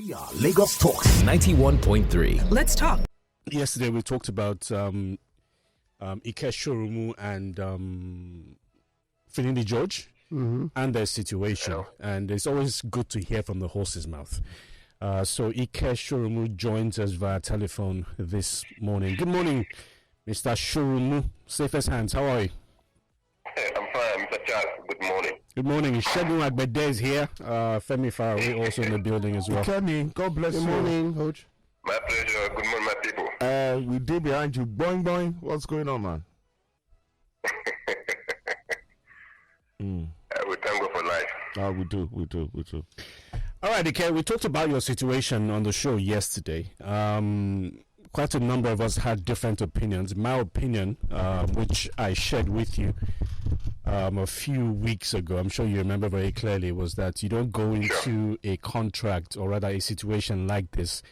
We are Lagos Talks 91.3. Let's talk. Yesterday we talked about Ike Shorunmu and Finidi George and their situation. And it's always good to hear from the horse's mouth. So Ike Shorunmu joins us via telephone this morning. Good morning, Mr. Shorunmu. Safest hands, how are you? I'm fine, Mr. Charles. Good morning. Good morning. Shegun Agbede is here. Femi Faraway also in the building as well. Kenny, God bless you. Good morning, Coach. My pleasure. Good morning, my people. We did behind you. Boing, boing. What's going on, man? We thank God for life. We do. All right, Ike, we talked about your situation on the show yesterday. Quite a number of us had different opinions. My opinion, which I shared with you a few weeks ago, I'm sure you remember very clearly, was that you don't go into a contract, or rather a situation like this,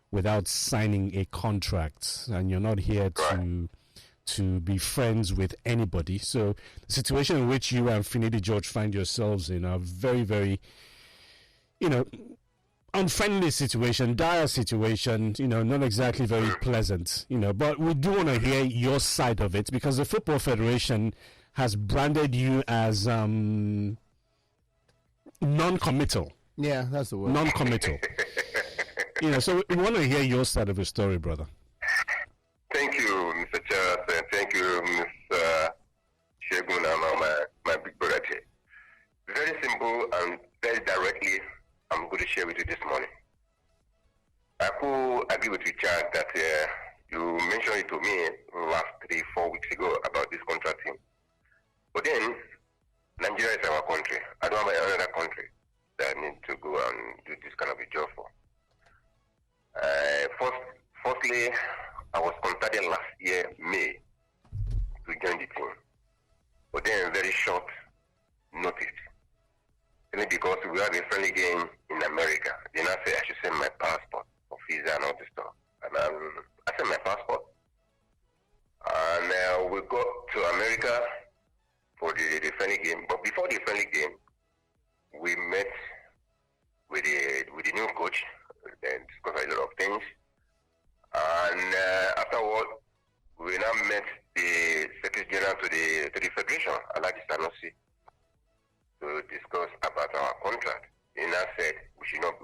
without signing a contract, and you're not here to be friends with anybody. So the situation in which you and Finidi George find yourselves in are very, very, unfriendly situation, dire situation, not exactly very pleasant, but we do want to hear your side of it, because the Football Federation has branded you as non-committal. Yeah, that's the word. Non-committal. So we want to hear your side of the story, brother. Thank you, Mr. Charles, and thank you, Mr. Shegun, and my big brother here. Very simple and very directly, I'm going to share with you this morning. I could agree with you, Charles, that you mentioned it to me last 3-4 weeks ago about this contracting. But then, Nigeria is our country. I don't have another country that I need to go and do this kind of a job for. Firstly, I was contacted last year, May, to join the team. But then, very short notice. Only because we have a friendly game in America. Then I said I should send my passport for visa and all this stuff. And I sent my passport. And we got to America for the friendly game. But before the friendly game, we met with the new coach and discussed a lot of things. And afterward, we now met the Secretary General to the Federation, Alhaji Sanusi, to discuss about our contract. And I said we should not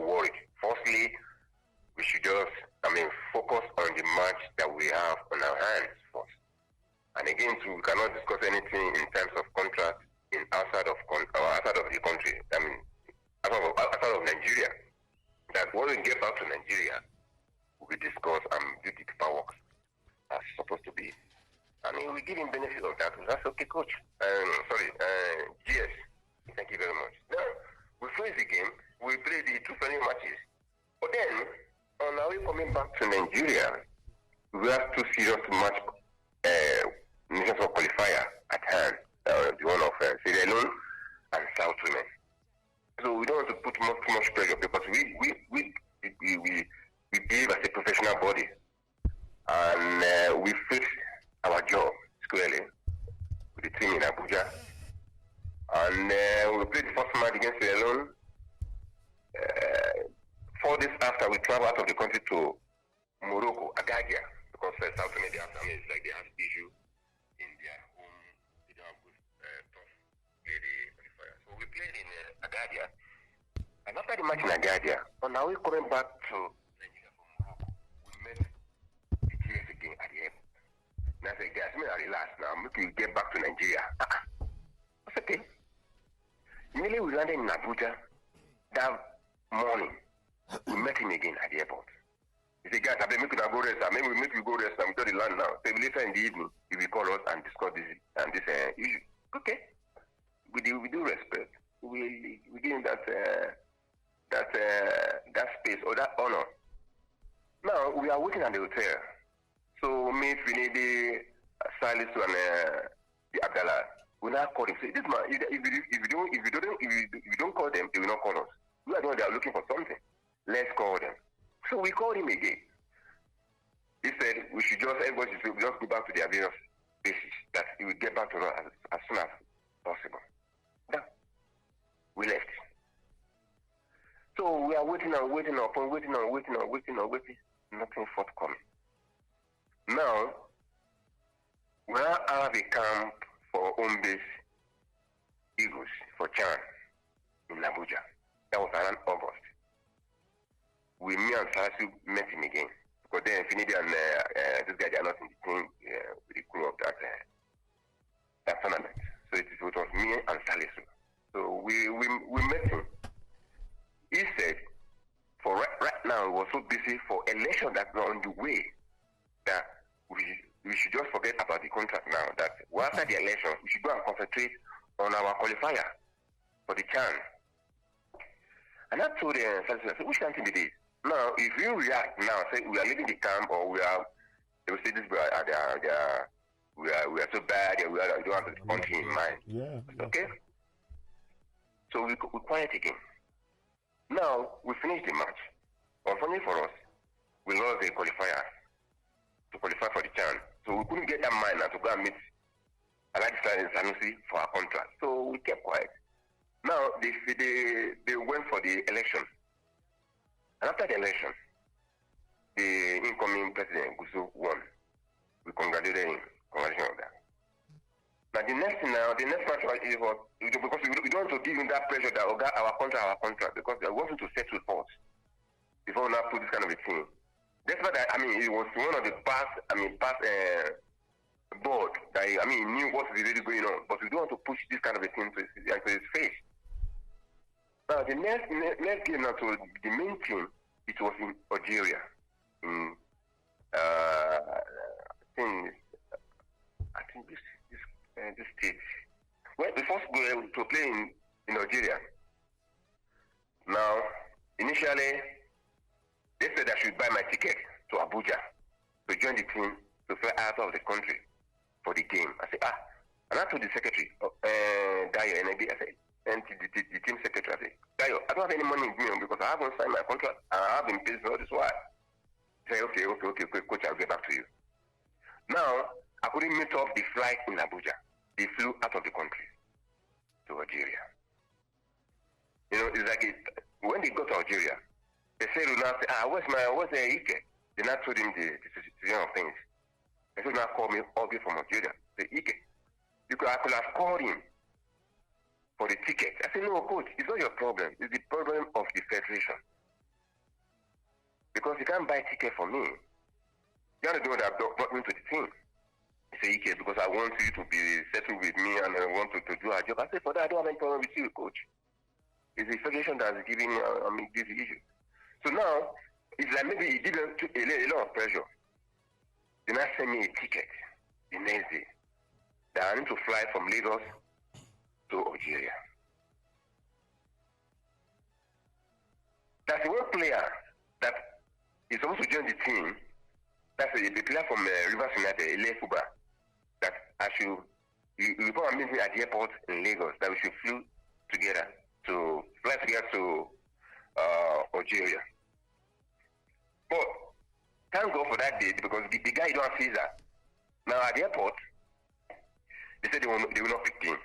worry. Firstly, we should just focus on the match that we have on our hands first. And again, too, we cannot discuss anything in terms of contract outside of the country. Outside of Nigeria. That when we get back to Nigeria, we discuss and do the paperwork as supposed to be. We give him benefit of that. That's okay, coach. GS. Thank you very much. Now, we finished the game. We played the 2 friendly matches. But then, on our way coming back to Nigeria, we have 2 serious match Nations of qualifier at hand. The one of Sierra Leone and South Women. So we don't want to put too much pressure, because we behave as a professional body, and we fix our job squarely with the team in Abuja. And we played the first match against Sierra Leone. 4 days after, we traveled out of the country to Morocco, Agadir, because South America, it's like they have issue in their home. They don't have good tough qualifier. So we played in Agadir. And after the match in Agadir, on our way coming back to Nigeria from Morocco, we met the GS again at the airport. And I said, guys, relax now. Make you get back to Nigeria. That's okay. Immediately we landed in Abuja that morning. We met him again at the airport. He said, guys, I think we could go rest. Maybe we make you go rest. I'm going to land now. So later in the evening, he will call us and discuss this issue. Okay. We do respect. We give him that space or that honor. Now we are waiting at the hotel. So me, Finidi, Salisu, and the Abdallah, we now call him. Say, this man, if you don't call them, they will not call us. We are the ones that are looking for something. Let's call them. So we called him again. He said everybody should just go back to their various bases, that he will get back to us as soon as possible. Now, we left. So we are waiting. Nothing forthcoming. Now, we have a camp for home base Eagles for Chan in Abuja. That was around August. Me and Sasu met him again. Because then Finidi and this guy, they are not in the team with the crew of that tournament. So it was me and Salisu. So we met him. He said, for right now, we were so busy for election that were on the way that we should just forget about the contract now. That after the election, we should go and concentrate on our qualifier for the CHAN. And I told him, which country it is? Now, if you react now, say we are leaving the camp or they will say this, we are so bad, we don't have the country in mind. Yeah. Okay? So we quiet again. Now, we finished the match. Unfortunately for us, we lost the qualifier to qualify for the CHAN. So we couldn't get that mind now to go and meet Alhaji Sanusi for our contract. So we kept quiet. Now, they went for the election. And after the election, the incoming president, Gusu, won. We congratulated him. Congratulations on that. Now, the next match is what, because we don't want to give him that pressure that our contract, because they want him to settle first before we now put this kind of a thing. That's what it was one of the past board that he knew what is really going on, but we don't want to push this kind of a thing to his face. Now, the next game now to the main team, it was in Algeria, in I think this state. Well, the first goal to play in Algeria. Now, initially, they said I should buy my ticket to Abuja to join the team to fly out of the country for the game. I said, and I told the secretary, Dayo, I said, and the team secretary, I said, Dayo, I don't have any money in me because I haven't signed my contract. I have been paid for all this while. He said, okay, coach, I'll get back to you. Now, I couldn't meet up the flight in Abuja. They flew out of the country to Algeria. It's like when they got to Algeria, they said, where's Ike? They now told him the situation of things. They said, now call me all the way from Algeria. They said, Ike, I could have called him for the ticket. I said, no, coach, it's not your problem. It's the problem of the federation. Because you can't buy a ticket for me. You are the one that brought me to the team. He said, Ike, because I want you to be settled with me and I want to do our job. I said, for that, I don't have any problem with you, coach. It's the federation that's giving this issue. So now, it's like maybe he did a lot of pressure. They now send me a ticket the next day that I need to fly from Lagos to Algeria. That's one player that is supposed to join the team. That's a player from Rivers United, Elefuba, that I should, you come and meet me at the airport in Lagos, that we should fly together to Algeria. But thank God for that date because the guy don't have visa. Now at the airport, they said they will not pick him.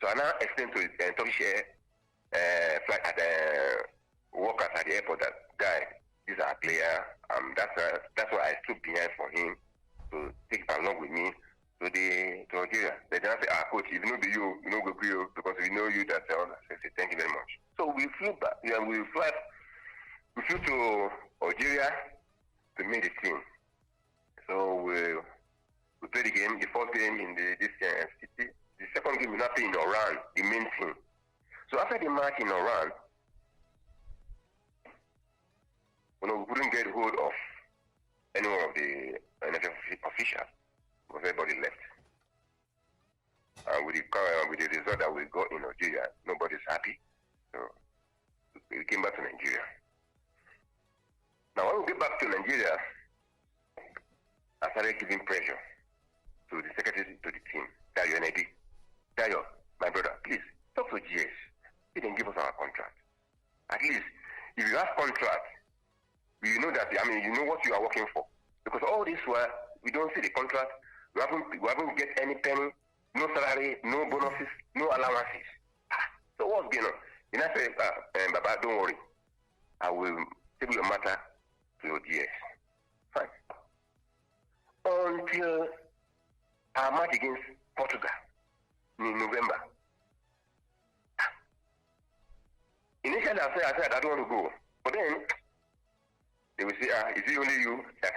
So I now explained to the Turkish flight at workers at the airport that guy, this is our player. That's why I stood behind for him to take it along with me to Algeria. They then say, coach, if you know you know go you because we know you that I say thank you very much. So we flew back. Yeah, we flew to Algeria to meet the team. So we played the game, the first game in this city. The second game we now play in Oran, the main team. So after the match in Oran, we couldn't get hold of any one of the NFF officials because everybody left. And with the result that we got in Nigeria, nobody's happy. So we came back to Nigeria. Now when we get back to Nigeria, I started giving pressure to the secretary to the team, Dayo Nedi. Dayo, my brother, please talk to GS. He can give us our contract. At least, if you have contract, you know that you know what you are working for. Because all this while we don't see the contract, we haven't get any penny, no salary, no bonuses, no allowances. So what's going on? You know, say, Baba, don't worry. I will table your matter to your DS. Fine. Until our match against Portugal in November. Initially, I said I don't want to go. But then, they will say, is it only you that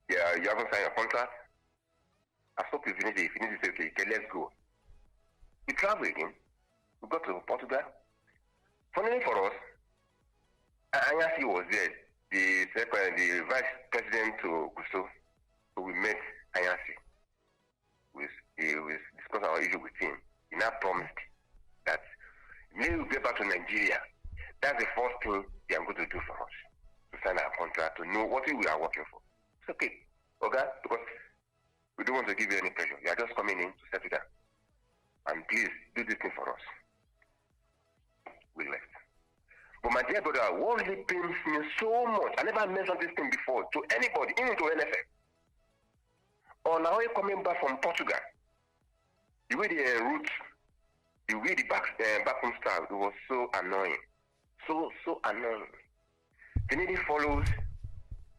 you haven't signed a contract? I spoke to Finidi. Finidi said, okay, let's go. We traveled again. We got to Portugal. Funnily for us, Anyasi was there, the vice president to Gusto. So we met Anyasi. We discussed our issue with him. He now promised that when we get back to Nigeria, that's the first thing they are going to do for us. To sign our contract, to know what we are working for. It's okay. Okay? Because we don't want to give you any pressure. You are just coming in to settle down. And please, do this thing for us. We left. But my dear brother, what really pains me so much, I never mentioned this thing before to anybody, even to NFF. On our way coming back from Portugal, the way the route, the way the backroom style, it was so annoying. So annoying. Finidi follows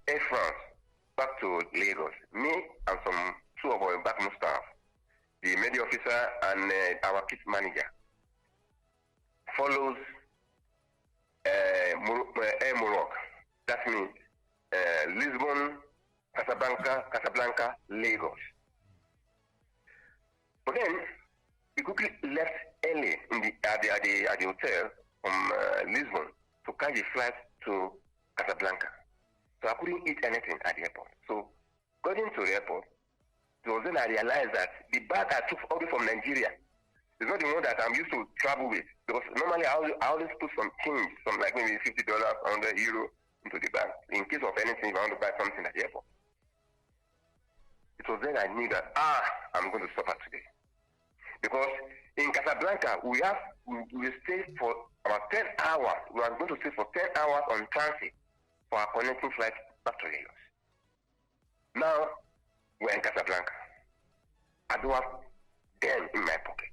Air France back to Lagos. Me and two of our backroom staff, the media officer and our kit manager, follows Air Morocco. That means Lisbon, Casablanca, Lagos. But then we quickly left early at the hotel from Lisbon to catch a flight to Casablanca. So I couldn't eat anything at the airport. So going to the airport, it was then I realized that the bag I took all the way from Nigeria is not the one that I'm used to travel with. Because normally I always put some change, some like maybe $50, €100 into the bag in case of anything if I want to buy something at the airport. It was then I knew that I'm going to suffer today. Because in Casablanca we stay for about 10 hours. We are going to stay for 10 hours on transit for our connecting flight back to Lagos. Now we're in Casablanca. I don't have them in my pocket.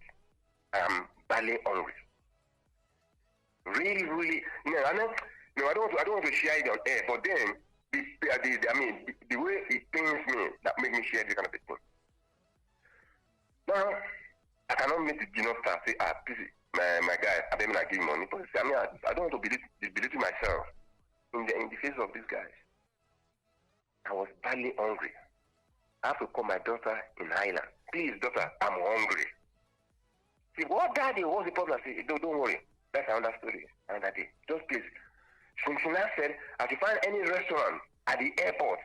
I am badly hungry. Really, I don't want to share it on air, but then the way it pains me that makes me share this kind of thing. Now I cannot make the junior staff say, please, my guy, I don't give money. But I don't want to belittle myself in the face of these guys. I was badly hungry. I have to call my daughter in Highland. Please, daughter, I'm hungry. See, what daddy was the problem? I said, don't worry. That's another story, another day. Just please. Shina said, I should find any restaurant at the airport,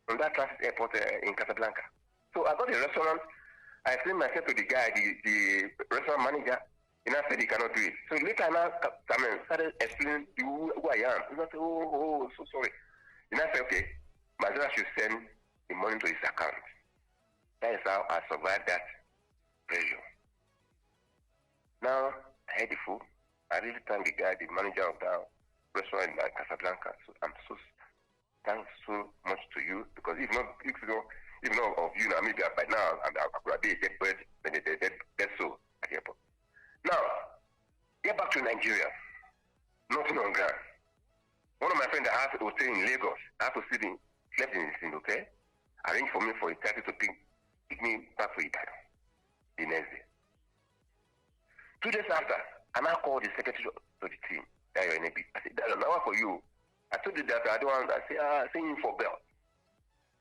on that transit airport in Casablanca. So I got a restaurant. I explained myself to the guy, the restaurant manager. He now said he cannot do it. So later I started explaining who I am. He said, oh, so sorry. He now said, okay, my daughter should send the money to his account. That is how I survived that pressure. Now, I had the food. I really thank the guy, the manager of that restaurant in Casablanca. So I'm so thanks so much to you, because if not of you, now maybe by now I could have been a dead soul at the airport. Now, get back to Nigeria. Nothing on ground. One of my friends that was staying in Lagos, I had to sleep in his hotel, arranged for me for a taxi to pick me back to Ibadan the next day. 2 days after, I now called the secretary to the team, NFF. I said, that's an hour for you. I told you that I don't want, I said, send him for Bell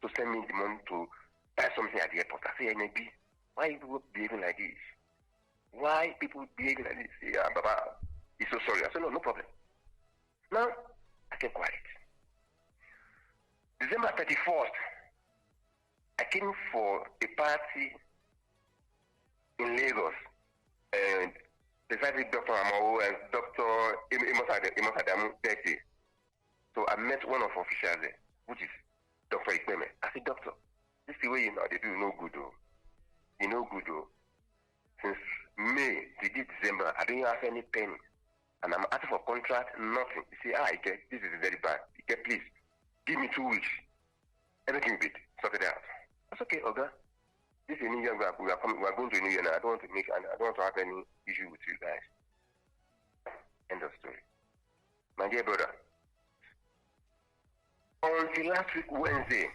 to send me the money to buy something at the airport. I said, NFF, why are people behaving like this? Why people behaving like this? Yeah, Baba, he's so sorry. I said, no problem. Now, I kept quiet. December 31st, I came for a party in Lagos, and precisely Dr. Amao and Dr. Amos Adamu that day. So I met one of the officials there, which is Dr. Ikpeme. I said, Doctor, this is the way they do no good though. You know good though. Since May to December, I didn't have any penny. And I'm asking for contract, nothing. You say, Ike, this is very bad. Ike, please, give me 2 weeks. Everything will be sorted out. That's okay, Oga. This is a new year. We are going to a new year now. I don't want to have any issue with you guys. End of story. My dear brother, until last week, Wednesday,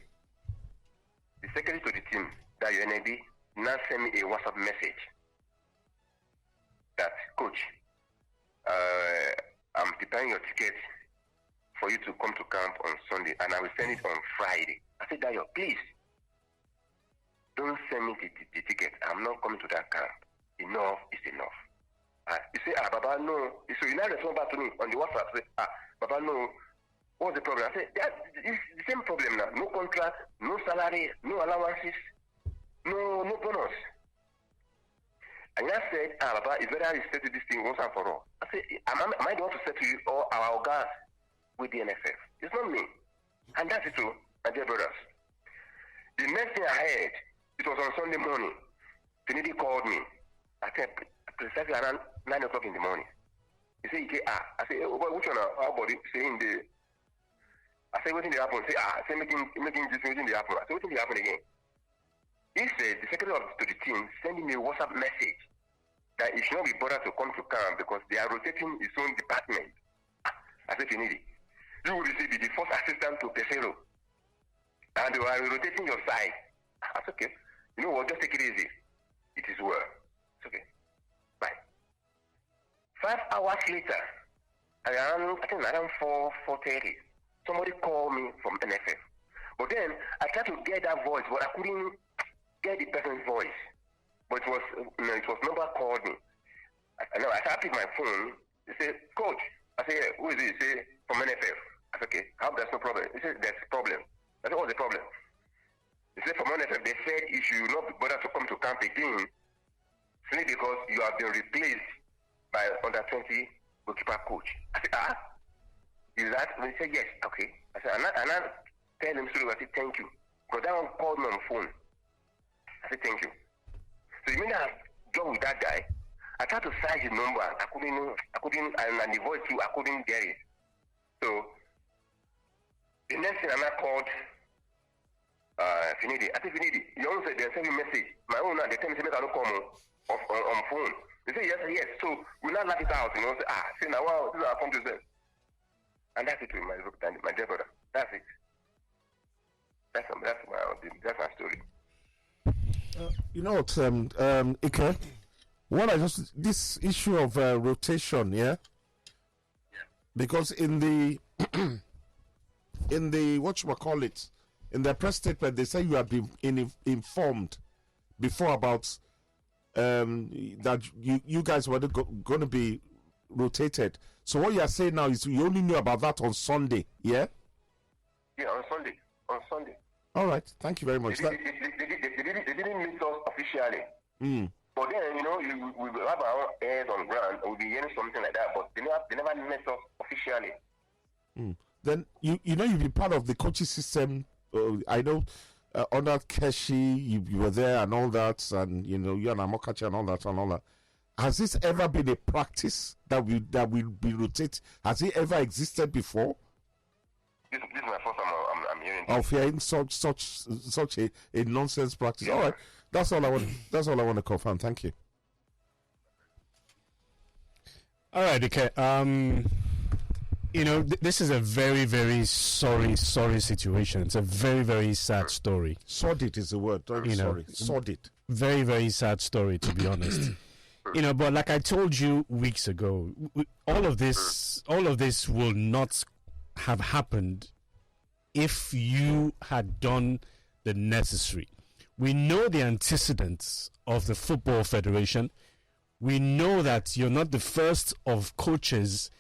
the secretary to the team, that UNAB, now sent me a WhatsApp message that, Coach, I'm preparing your ticket for you to come to camp on Sunday, and I will send it on Friday. I said, Dayo, please, don't send me the ticket. I'm not coming to that camp. Enough is enough. You say, Baba, no. So you now respond back to me on the WhatsApp. Say, Baba, no. What's the problem? I say, it's the same problem now. No contract, no salary, no allowances, no bonus. And I said, Baba, it's better you settle this thing once and for all. I said, am I the one to settle you or our guys with the NFF? It's not me. And that's it too, my dear brothers. The next thing I heard, it was on Sunday morning. Finidi called me. I said, precisely around 9 o'clock in the morning. He said, I said, which one? Our body saying the. I said, what did happen? Say, I said, making this, what did happen? I said, what did happen again? He said, the secretary to the team sending me a WhatsApp message that he should not be bothered to come to camp because they are rotating his own department. I said, Finidi, you will receive the first assistant to Peseiro. And they are rotating your side. I said, okay. You know what? Just take it easy. It is well. It's okay. Bye. 5 hours later, I think around 4:30, somebody called me from NFF. But then I tried to get that voice, but I couldn't get the person's voice. But it was number called me. I started picking my phone. He said, Coach. I said, who is it? He said, from NFF. I said, okay, I hope there's no problem. He said, there's a problem. I said, what's the problem? He said, from NFF, they said you should not be bothered to come to camp again simply because you have been replaced by under 20 goalkeeper coach. I said, is that? And he said, yes. Okay. I said, and I tell him, I said, thank you. Because that one called me on the phone. I said, thank you. So you mean I joined with that guy? I tried to search his number. I couldn't, and the voice too, I couldn't get it. So the next thing I called Finidi. I said, Finidi, you own said they send me a message. My own, they tell me to make a look on phone. They say, yes. So we now knock it out, Say, see now, wow, this is our phone to say. And that's it, my dear brother. That's it. That's my story. You know what, Ike? This issue of rotation, yeah? Because in the whatchamacallit, in the press statement, they say you have been informed before about that you guys were going to be rotated. So what you are saying now is you only knew about that on Sunday, yeah? Yeah, on Sunday. All right, thank you very much. They didn't meet us officially. But then, we will have our heads on ground and we'll be hearing something like that, but they never met us officially. Then, you've been part of the coaching system. I know under Keshi, you were there and all that, and, you and Amokachi and all that. Has this ever been a practice that will be rotated? Has it ever existed before? This is my first time I'm hearing this. Of hearing such a nonsense practice. Yeah. All right. That's all I want to confirm. Thank you. All right, okay. This is a very, very sorry situation. It's a very, very sad story. Sordid is the word. Sorry. Sordid. Very, very sad story, to be honest. But like I told you weeks ago, all of this will not have happened if you had done the necessary. We know the antecedents of the Football Federation. We know that you're not the first of coaches,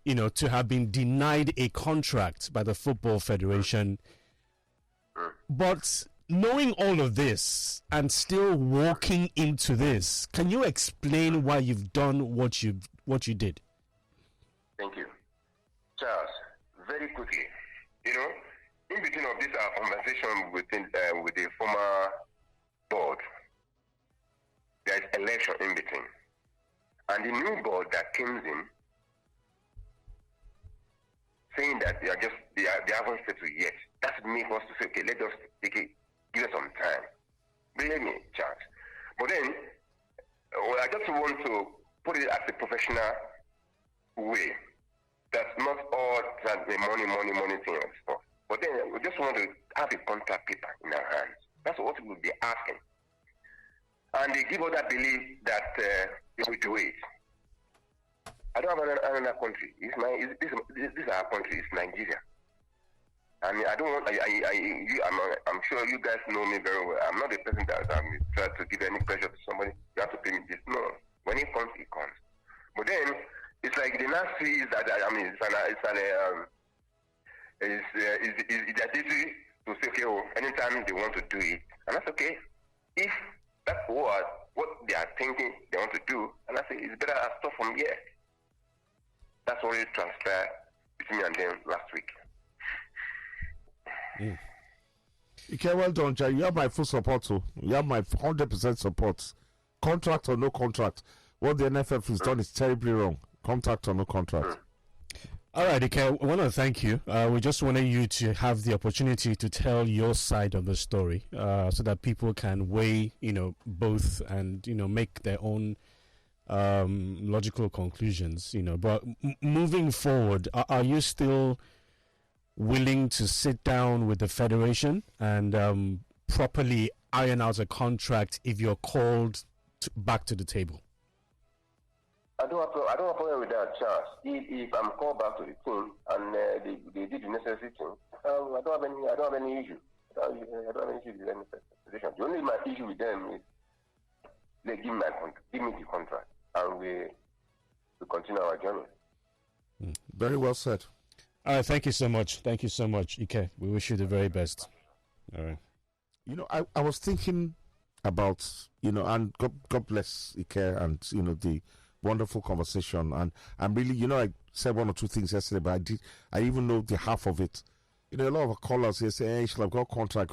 to have been denied a contract by the Football Federation. But knowing all of this and still walking into this, can you explain why you've done what you did? Thank you. Charles, very quickly, in between of this conversation with the former board, there is election in between. And the new board that came in saying that they haven't settled yet. That's me wants to say, okay, let us give us some time. Believe me, Charles. But then, I just want to put it as a professional way. That's not all that the money thing and stuff. But then, just want to have a contract paper in our hands. That's what we will be asking. And they give us that belief that they will do it. I don't have another country. This is our country. It's Nigeria. And I don't want. I'm sure you guys know me very well. I'm not a person that try to give any pressure to somebody. You have to pay me this. No. When it comes, it comes. But then it's like the next is that it's their duty to say, okay, anytime they want to do it, and that's okay. If that's what they are thinking they want to do, and I say it's better I start from here. That's what it transpired between me and them last week. Okay, well done, Jay. You have my full support too. You have my 100% support. Contract or no contract. What the NFF has done is terribly wrong. Contract or no contract. All right, okay. I want to thank you. We just wanted you to have the opportunity to tell your side of the story, so that people can weigh, both and make their own logical conclusions. But moving forward, are you still willing to sit down with the federation and properly iron out a contract if you're called back to the table? I don't have a problem with that, Charles. If I'm called back to the team and they did the necessary thing, I don't have any issue. I don't have any issue with any position. The only my issue with them is they give me the contract, and we continue our journey. Very well said. All right, thank you so much. Thank you so much, Ike. We wish you the very best. All right. I was thinking about, and God bless Ike and, the wonderful conversation. And I'm really, I said one or two things yesterday, but I even know the half of it. A lot of callers here say, hey, you should have got contract.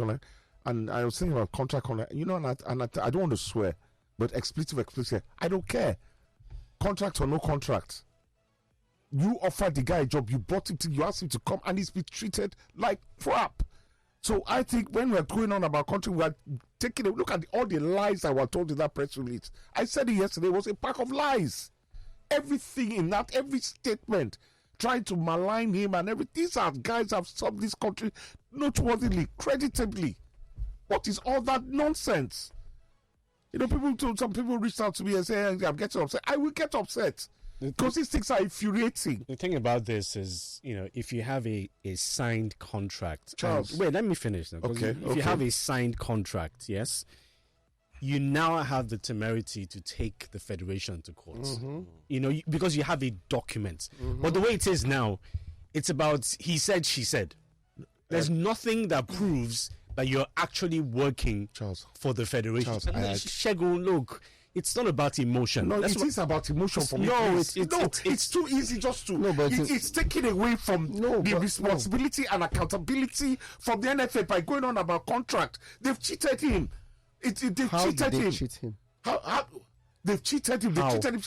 And I was thinking about contract, and I don't want to swear, but explicit, I don't care. Contract or no contract. You offered the guy a job, you brought him you asked him to come, and he's been treated like crap. So I think when we're going on about country, we're taking a look at all the lies that were told in that press release. I said it yesterday, it was a pack of lies. Everything in that, every statement, trying to malign him and everything. These are guys that have served this country noteworthily, creditably. What is all that nonsense? Some people reached out to me and say, I'm getting upset. I will get upset. Because these things are infuriating. The thing about this is, if you have a signed contract. Charles. Wait, let me finish now. Okay. If you have a signed contract, yes, you now have the temerity to take the federation to court. Mm-hmm. Because you have a document. Mm-hmm. But the way it is now, it's about he said, she said. There's nothing that proves that you're actually working for the federation. Shegun, look. It's not about emotion. No, it is about emotion for me. No, it's too easy just to. No, but it's taken away from the responsibility and accountability from the NFF by going on about contract. They've cheated him. They've cheated him. Cheat him? How? They've cheated him. They've cheated him.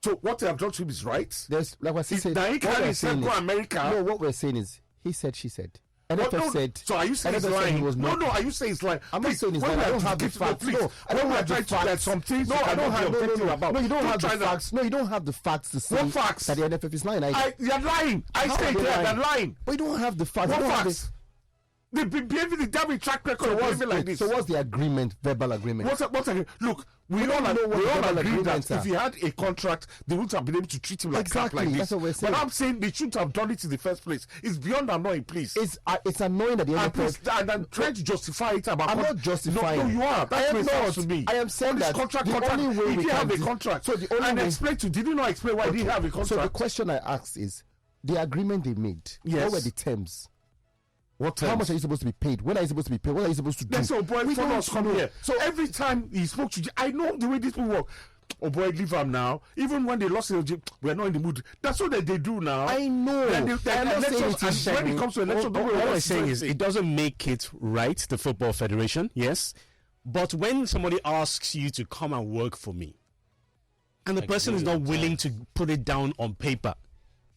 So what they have done to him is right. There's like what he said. Go America. No, what we're saying is he said, she said. NFF said. So are you saying he's lying? No, are you saying he's lying? I'm not saying he's lying. I don't have the facts. No, I don't have the facts. No, I don't have no, you don't have the facts. No, you don't have the facts to say that the NFF is lying. You're lying. I say they're lying. But you don't have the facts. What facts? They've been behaving the damn track record like this. So what's the agreement, verbal agreement? What's look, we all agree that if he had a contract, they wouldn't have been able to treat him like crap like this. That's what we're saying. But I'm saying they shouldn't have done it in the first place. It's beyond annoying, please. It's annoying that the NFF... And I'm trying to justify it about... I'm not justifying. No, you are. That's what it sounds to me. I am saying that the only way we have a contract. So the only way... Did you not explain why he didn't have a contract? So the question I asked is, the agreement they made, what were the terms? What terms? How much are you supposed to be paid? When are you supposed to be paid? What are you supposed to do? So, boy, we don't come here. So every time he spoke to you, I know the way these people work. Oh boy, leave them now. Even when they lost it, we're not in the mood. That's what they do now. I know. When it comes to election, what I'm saying is it doesn't make it right, the Football Federation, yes. But when somebody asks you to come and work for me, and the person is not willing to put it down on paper,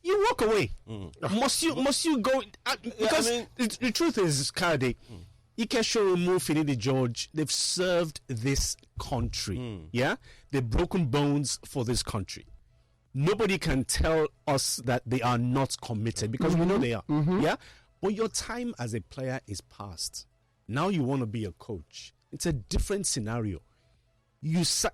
you walk away. Must you go? Because the truth is, Kade, Ike Shorunmu, Finidi George, they've served this country. Yeah, they've broken bones for this country. Nobody can tell us that they are not committed because we know they are. Yeah, But your time as a player is past. Now you want to be a coach. It's a different scenario.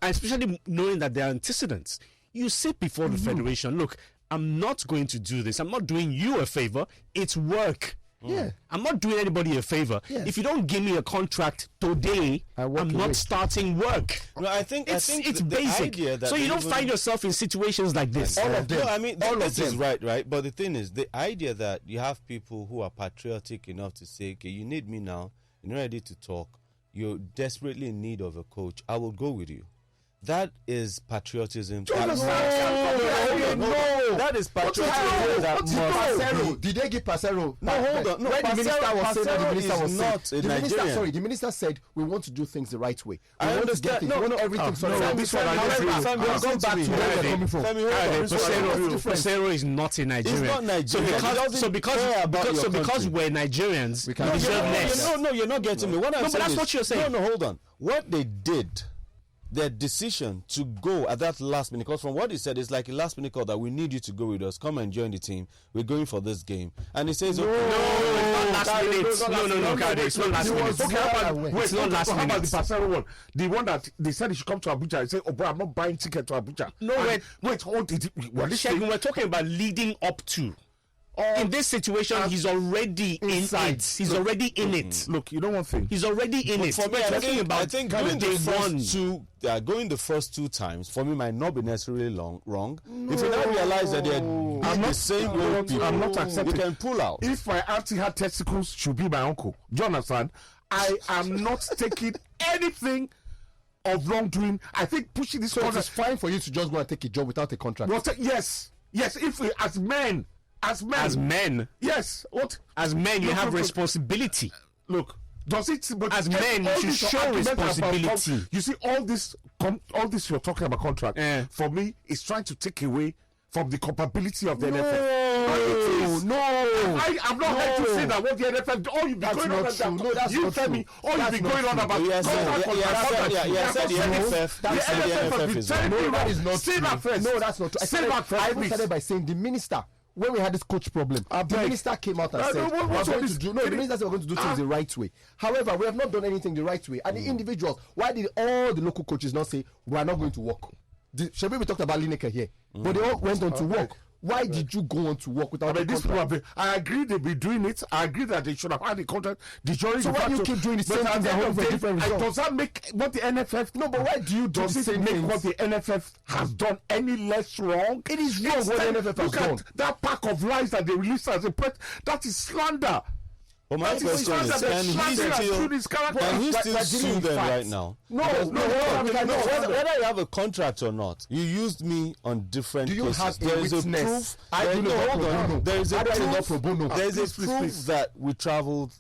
Especially knowing that there are antecedents. You sit before the federation, look, I'm not going to do this. I'm not doing you a favor. It's work. Yeah. I'm not doing anybody a favor. Yes. If you don't give me a contract today, I'm not starting work. No, I think it's the basic. Idea that so you don't find yourself in situations like this. All of them. No, I mean, all this of is them. right. But the thing is, the idea that you have people who are patriotic enough to say, okay, you need me now, you're ready to talk, you're desperately in need of a coach, I will go with you. That is patriotism. No. That is patriotism. Did they give Peseiro? No, hold on. No, when the minister was saying, the minister was not saying, a Nigerian. Sorry, the minister said we want to do things the right way. We I want understand. to get things, everything. this one we'll go back to where we're coming from. Peseiro is not a Nigerian. He's not Nigerian. So because we're Nigerians, we deserve less. No, you're not getting me. What I'm saying but that's is, what you're saying. No, hold on. What they did, their decision to go at that last minute, because from what he said, it's like a last minute call that we need you to go with us. Come and join the team. We're going for this game. And he says, No, it's not last minute. It's not last minute. It's not last minute. How about the Peseiro one? The one that they said he should come to Abuja. He said, "Oh, bro, I'm not buying ticket to Abuja." No, wait, hold it. We're talking about leading up to. In this situation, he's already inside. He's already in it. Look, you know one thing. He's already in it. For me, I think going the first two times for me might not be necessarily wrong. No. If you now realize that they're the same old people, I'm not accepting. You can pull out. If my auntie had testicles, she'll be my uncle. Do you understand? I am not taking anything of wrongdoing. I think pushing this. So it's fine for you to just go and take a job without a contract. Yes. If we as men. Yes. What? As men, you have responsibility. Look, does it? But as men, you should show responsibility. You see, all this you're talking about contract. For me, it's trying to take away from the culpability of the NFF. I'm not here to say that what the NFF. Oh, you be going on about. No, that's you tell me. Oh, you be going on about. Yes, the NFF is wrong. No, that is not say that first. No, that's not true. I even started by saying the minister. When we had this coach problem, the minister came out and said, the minister said we're going to do things the right way. However, we have not done anything the right way. And the individuals, why did all the local coaches not say, we are not going to work? Shebi, we talked about Lineker here, but they all went on to work. Why did you go on to work without a contract? I agree they'll be doing it. I agree that they should have had a contract. So why do you keep doing the same things and for different results? Does that make what the NFF... No, but why do you do the same things? What the NFF has done any less wrong? It is wrong what the NFF has done. That pack of lies that they released as a press, that is slander. Well, my question is, can he still sue them right now? No. Whether you have a contract or not, you used me on different cases. Do you have a witness? There is a proof that we traveled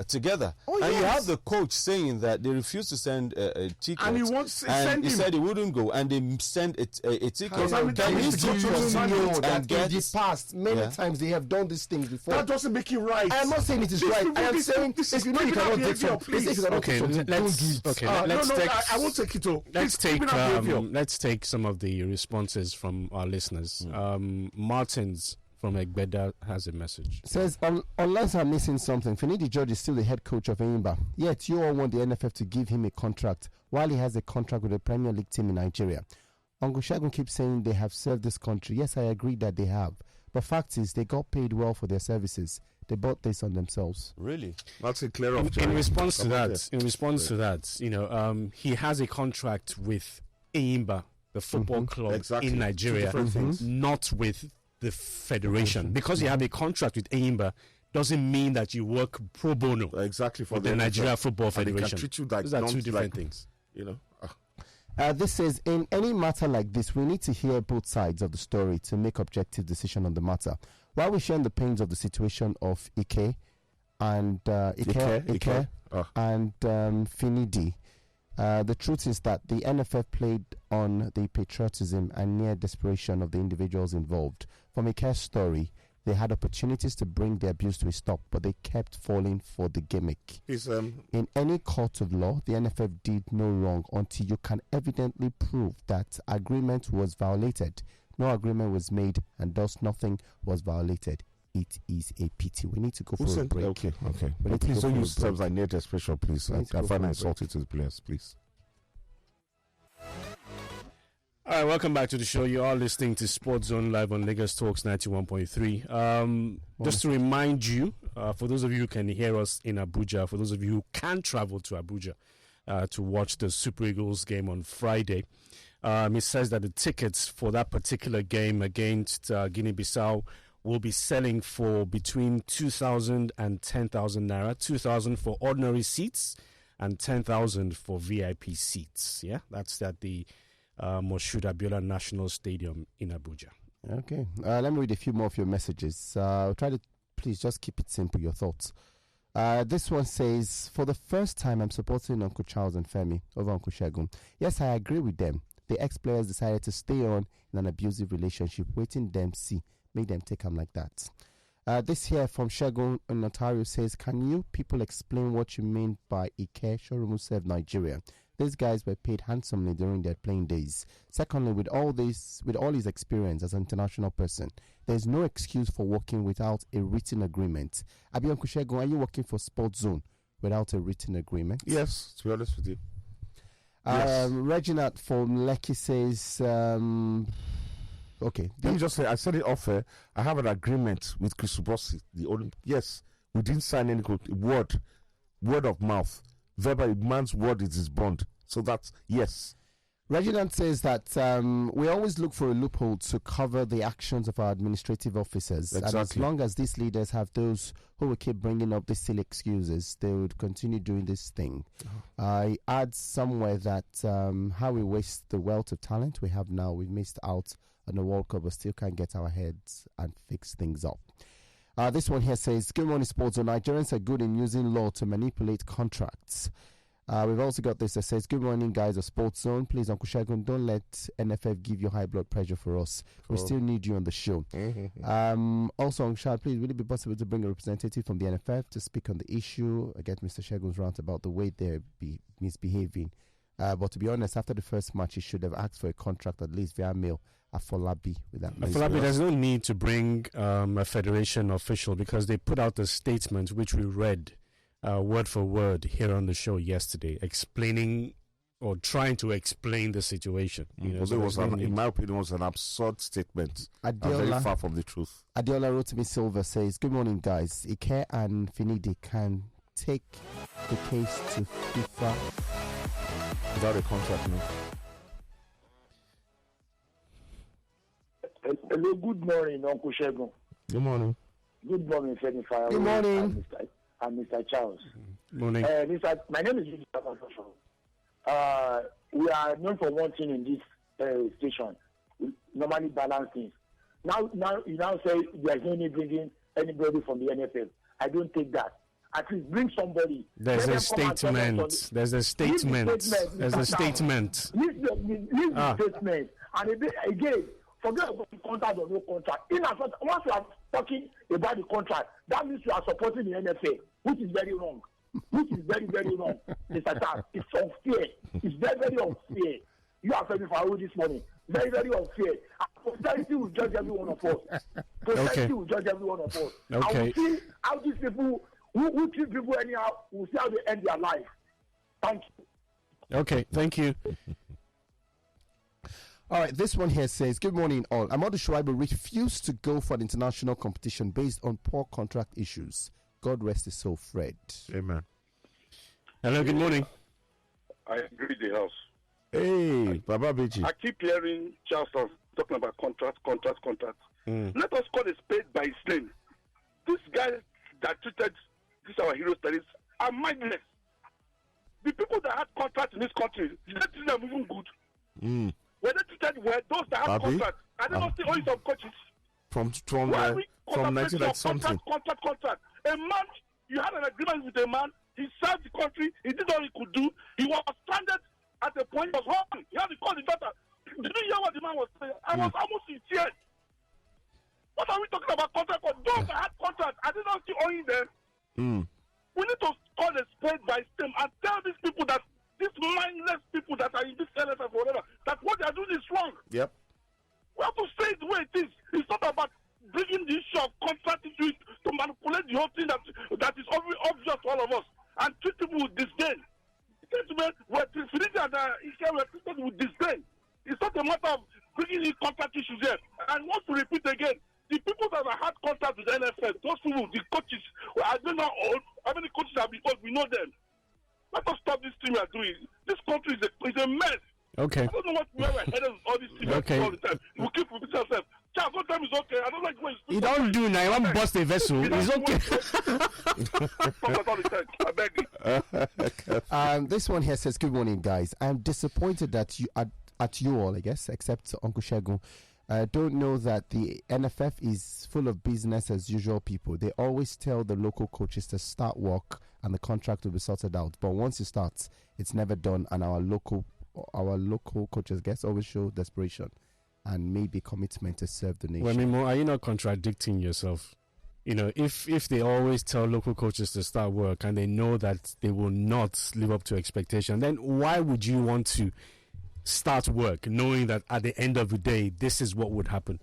together. And you have the coach saying that they refused to send a ticket. And he said he wouldn't go, and they sent a ticket. Can he still use that in the past? Many times they have done these things before. That doesn't make it right. I am not saying it is right. I am saying if you know you cannot take something, don't do it. Okay, I won't take it all. Let's take some of the responses from our listeners. Martins from Egbeda has a message. Says, unless I'm missing something, Finidi George is still the head coach of Enyimba. Yet you all want the NFF to give him a contract while he has a contract with a Premier League team in Nigeria. Uncle Shagun keeps saying they have served this country. Yes, I agree that they have. But fact is, they got paid well for their services. They bought this on themselves. Really? That's a clear in response to that, he has a contract with Enyimba, the football club in Nigeria, not with the federation. Because you have a contract with Enyimba doesn't mean that you work pro bono for the Nigeria Football Federation. Those are two different things. This says, in any matter like this, we need to hear both sides of the story to make objective decision on the matter. While we share the pains of the situation of Ike and and Finidi, the truth is that the NFF played on the patriotism and near desperation of the individuals involved. From Ike's story, they had opportunities to bring the abuse to a stop, but they kept falling for the gimmick. In any court of law, the NFF did no wrong until you can evidently prove that agreement was violated. No agreement was made, and thus nothing was violated. it is a pity. We need to go for a break. Okay. Please don't use terms like near desperation, please. I find insulting to the players, please. All right, welcome back to the show. You are listening to Sports Zone live on Lagos Talks 91.3. Just to remind you, for those of you who can hear us in Abuja, for those of you who can travel to Abuja to watch the Super Eagles game on Friday, it says that the tickets for that particular game against Guinea-Bissau will be selling for between 2,000 and 10,000 naira, 2,000 for ordinary seats and 10,000 for VIP seats. Yeah, that's at the Moshood Abiola National Stadium in Abuja. Okay. Let me read a few more of your messages. Try to please just keep it simple, your thoughts. This one says, for the first time, I'm supporting Uncle Charles and Femi over Uncle Shegun. Yes, I agree with them. The ex-players decided to stay on in an abusive relationship, waiting them see, make them take them like that. This here from Shegun in Ontario says, can you people explain what you mean by Ike Shorunmu served Nigeria? These guys were paid handsomely during their playing days. Secondly, with all his experience as an international person, there's no excuse for working without a written agreement. Abi Uncle Shegun, are you working for Sports Zone without a written agreement? Yes, to be honest with you. Yes. Reginald from Lekki says, okay. Let me just say, I said it off air. I have an agreement with Chris Bossi. Yes, we didn't sign any word of mouth. Verbal man's word is his bond. So that's yes. Reginald says that we always look for a loophole to cover the actions of our administrative officers. Exactly. And as long as these leaders have those who will keep bringing up these silly excuses, they would continue doing this thing. I add somewhere that how we waste the wealth of talent we have now. We've missed out on the World Cup, but still can't get our heads and fix things up. This one here says, good morning, Sports Zone. Nigerians are good in using law to manipulate contracts. We've also got this that says, good morning, guys of Sports Zone. Please, Uncle Shegun, don't let NFF give you high blood pressure for us. We still need you on the show. Also, Uncle Shah, please, would it be possible to bring a representative from the NFF to speak on the issue? I get Mr. Shegun's rant about the way they're misbehaving. But to be honest, after the first match, he should have asked for a contract at least via mail. Afolabi with that. Afolabi, there's no need to bring a federation official because they put out a statement which we read word for word here on the show yesterday, explaining or trying to explain the situation. You know, so in my opinion, it was an absurd statement. Very far from the truth. Adiola Rotimi Silva says, good morning, guys. Ike and Finidi can take the case to FIFA without a contract, no? Hello, good morning, Uncle Shegun. Good morning. Good morning, Femi Fire. Good morning. And Mr. Charles. Morning. My name is we are known for one thing in this station. We normally balance things. Now you now say there's no need bringing anybody from the NFF. I don't take that. At least bring somebody. There's a statement. There's a statement. There's a statement. Leave the statement. And again, forget about the contract or no contract. Once you are talking about the contract, that means you are supporting the NFA, which is very wrong. Which is very, very wrong. Mr. Tass, it's unfair. It's very, very unfair. You are very far away this morning. Very, very unfair. Posterity will judge every one of us. Posterity will judge every one of us. Okay. I will see how these people who treat people anyhow will see how they end their life. Thank you. Okay, thank you. All right, this one here says, good morning all. Amadou Shuaibu refused to go for the international competition based on poor contract issues. God rest his soul, Fred. Amen. Hello, good morning. I agree the house. Hey, Baba Beji. I keep hearing Charles talking about contract. Let us call a spade by its name. These guys that treated these our hero studies are mindless. The people that had contracts in this country, did they treat them even good? Were they treated well? Those that had contracts, are they not still owing some coaches? From 19 something. Contract. A man, you had an agreement with a man, he served the country, he did all he could do, he was stranded at a point, he was hungry, he had to call the daughter. Did you hear what the man was saying? I was almost in tears. What are we talking about contract? Those that had contract, are they not still owing them? We need to call a spade by stem and tell these people that, these mindless people that are in this NFF or whatever, that what they are doing is wrong. Yep. We have to say it the way it is. It's not about bringing the issue of contract into it to manipulate the whole thing that is obvious to all of us and treat people with disdain. Gentlemen, Finidi and Ike were treated with disdain. It's not a matter of bringing in contract issues here. And want to repeat again, the people that have had contact with the NFF, those people, the coaches, I don't know how many coaches have been old, we know them. Let us stop this thing we are doing. This country is a mess. Okay. I don't know where we're headed with all these things all the time. We keep repeating ourselves. Charles, sometimes it's okay. I don't like when You don't do now. You want to bust a vessel. It's okay. I beg you. This one here says, good morning, guys. I'm disappointed that you, at you all, I guess, except Uncle Shegun, don't know that the NFF is full of business as usual people. They always tell the local coaches to start work and the contract will be sorted out. But once it starts, it's never done, and our local coaches, guess, always show desperation and maybe commitment to serve the nation. Well, Mimo, are you not contradicting yourself? You know, if they always tell local coaches to start work and they know that they will not live up to expectation, then why would you want to start work knowing that at the end of the day, this is what would happen?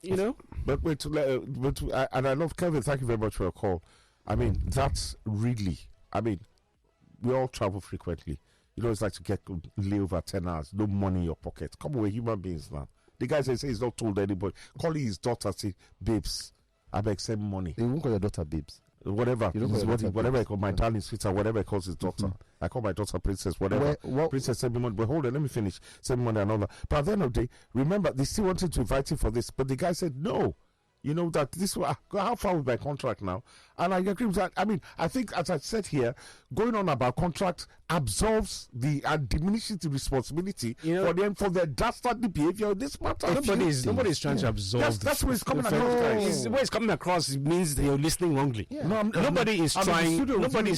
You know? And I love Kevin, thank you very much for your call. I mean, that's really, we all travel frequently. You know, it's like to get lay over 10 hours, no money in your pocket. Come on, we're human beings now. The guy says he's not told anybody. Calling his daughter, say, babes, I beg send money. They won't call your daughter babes. Whatever. Whatever I call my darling sweetheart, whatever I call his daughter. Mm-hmm. I call my daughter princess, whatever. Princess send me money. But hold on, let me finish. Send me money and all that. But at the end of the day, remember, they still wanted to invite him for this. But the guy said no. You know, that this how far with my contract now? And I agree with that. I mean, I think, as I said here, going on about contract absolves and diminishes the responsibility for their dastardly behavior in this matter. Nobody's trying to absolve. That's where it's coming across. Where it's coming across means that you're listening wrongly. Yeah. Nobody's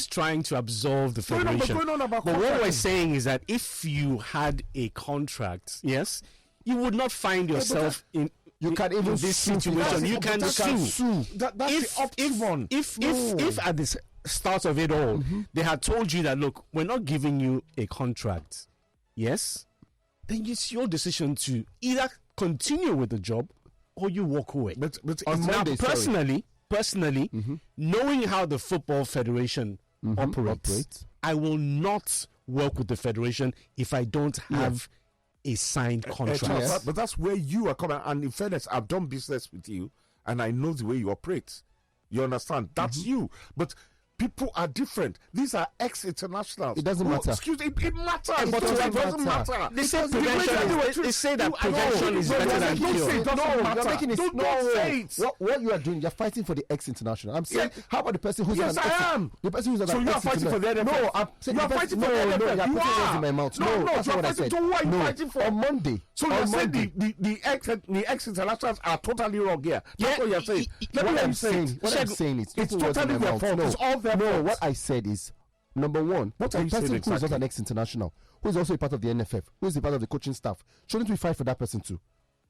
trying to absolve the federation. But what we're saying is that if you had a contract, yes, you would not find yourself in. You can even this situation. You can sue. That's the optimum. If at the start of it all, they had told you that, look, we're not giving you a contract, yes, then it's your decision to either continue with the job or you walk away. But now, personally, knowing how the Football Federation operates, I will not work with the federation if I don't have a signed contract. But that's where you are coming. And in fairness, I've done business with you and I know the way you operate. You understand? That's you. But people are different. These are ex-internationals. It doesn't matter. Excuse me, it matters. But it doesn't matter. They say prevention. They say that prevention is better than cure. Don't say it. What you are doing, you're fighting for the ex-international. I'm saying, how about the person who's yes, I am. The person who's so you are fighting for the NFF? No, I'm saying you are fighting for the NFF. No, you're putting words in my mouth. No, that's not what I said. What are you fighting for? On Monday. So you're saying the ex-internationals are totally wrong here. That's what you're saying. What I'm saying is it's totally their fault. It's all their fault. No, what I said is, number one, a person who is not an ex-international, who is also a part of the NFF, who is a part of the coaching staff, shouldn't we fight for that person too?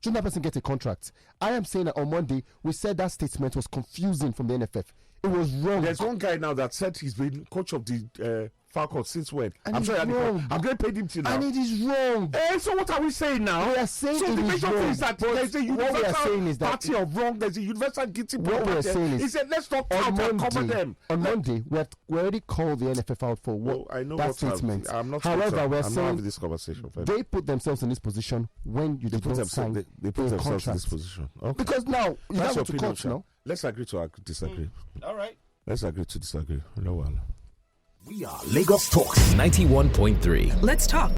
Shouldn't that person get a contract? I am saying that on Monday, we said that statement was confusing from the NFF. It was wrong. There's one guy now that said he's been coach of the Falcons since when? And I'm going to pay him till now. And it is wrong. So what are we saying now? We are saying so it the is wrong. Is that there's a universal party of wrong. There's a universal guilty party. What we are saying is, he said, let's not cover them. On Monday, we already called the NFF out for that statement. However, we're saying having this conversation. They put themselves in this position when you don't sign they put themselves in this position. Okay. Because now you have to coach now. Let's agree to disagree. All right. Let's agree to disagree. No one. We are Lagos Talks 91.3. Let's talk.